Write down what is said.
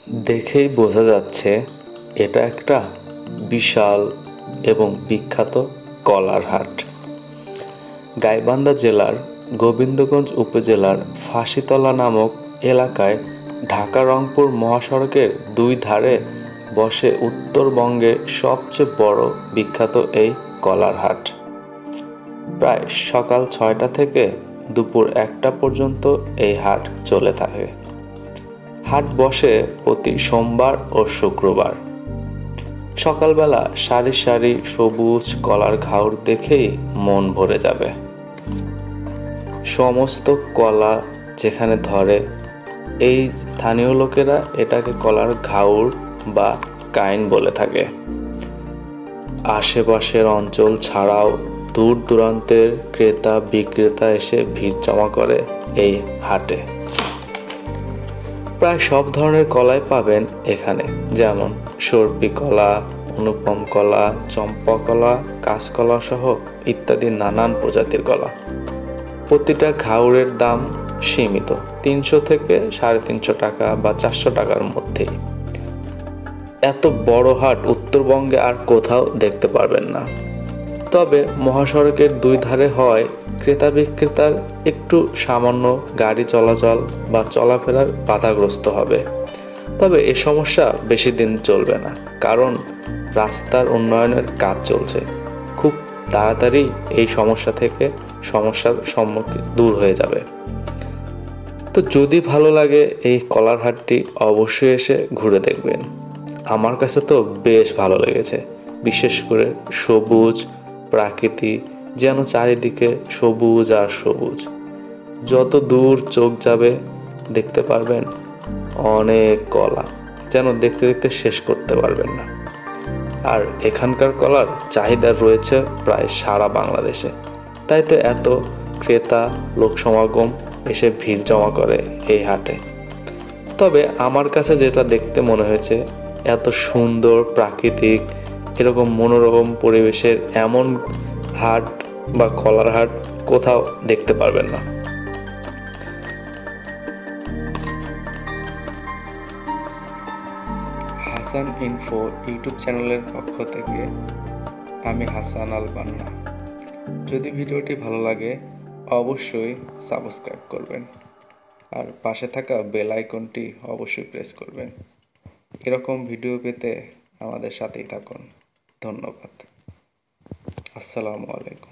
দেখেই বোঝা যাচ্ছে এটা একটা বিশাল এবং বিখ্যাত কলার হাট। গাইবান্ধা জেলার গোবিন্দগঞ্জ উপজেলার ফাঁসিতলা নামক এলাকায় ঢাকা-রংপুর মহাসড়কের দুই ধারে বসে উত্তরবঙ্গের সবচেয়ে বড় বিখ্যাত এই কলার হাট। প্রায় সকাল ৬টা থেকে দুপুর ১টা পর্যন্ত এই হাট চলে থাকে। হাট বসে প্রতি সোমবার ও শুক্রবার। সকালবেলা সারি সারি সবুজ কলার ঘাউর দেখেই মন ভরে যাবে। সমস্ত কলা যেখানে ধরে, এই স্থানীয় লোকেরা এটাকে কলার ঘাউর বা কাইন বলে থাকে। আশেপাশের অঞ্চল ছাড়াও দূর দূরান্তের ক্রেতা বিক্রেতা এসে ভিড় জমা করে এই হাটে। প্রায় সব ধরনের কলাই পাবেন এখানে, যেমন সর্পি কলা, অনুপম কলা, চম্পা কলা, কাঁচকলা সহ ইত্যাদি নানান প্রজাতির কলা। প্রতিটা ঘাউরের দাম সীমিত, ৩০০ থেকে ৩৫০ টাকা বা ৪০০ টাকার মধ্যেই। এত বড় হাট উত্তরবঙ্গে আর কোথাও দেখতে পারবেন না। তবে মহাসড়কের দুই ধারে হয় ক্রেতা বিক্রেতার একটু সামান্য গাড়ি চলাচল বা চলাফেরার বাধাগ্রস্ত হবে। তবে এ সমস্যা বেশি দিন চলবে না, কারণ রাস্তার উন্নয়নের কাজ চলছে। খুব তাড়াতাড়ি এই সমস্যার সম্মুখীন দূর হয়ে যাবে। তো যদি ভালো লাগে এই কলার হাটটি অবশ্যই এসে ঘুরে দেখবেন। আমার কাছে তো বেশ ভালো লেগেছে, বিশেষ করে সবুজ প্রাকৃতিক, যেন চারিদিকে সবুজ আর সবুজ। যত দূর চোখ যাবে দেখতে পারবেন অনেক কলা, যেন দেখতে দেখতে শেষ করতে পারবেন না। আর এখানকার কলার চাহিদা রয়েছে প্রায় সারা বাংলাদেশে, তাই তো এত ক্রেতা লোক সমাগম এসে ভিড় জমা করে এই হাটে। তবে আমার কাছে যেটা দেখতে মনে হয়েছে, এত সুন্দর প্রাকৃতিক এরকম মনোরম পরিবেশের এমন হাট বা কলার হাট কোথাও দেখতে পারবেন না। হাসান ইনফো ইউটিউব চ্যানেলের পক্ষ থেকে আমি হাসান আল বান্না। যদি ভিডিওটি ভালো লাগে অবশ্যই সাবস্ক্রাইব করবেন আর পাশে থাকা বেল আইকনটি অবশ্যই প্রেস করবেন। এরকম ভিডিও পেতে আমাদের সাথেই থাকুন। ধন্যবাদ। আসসালামু আলাইকুম।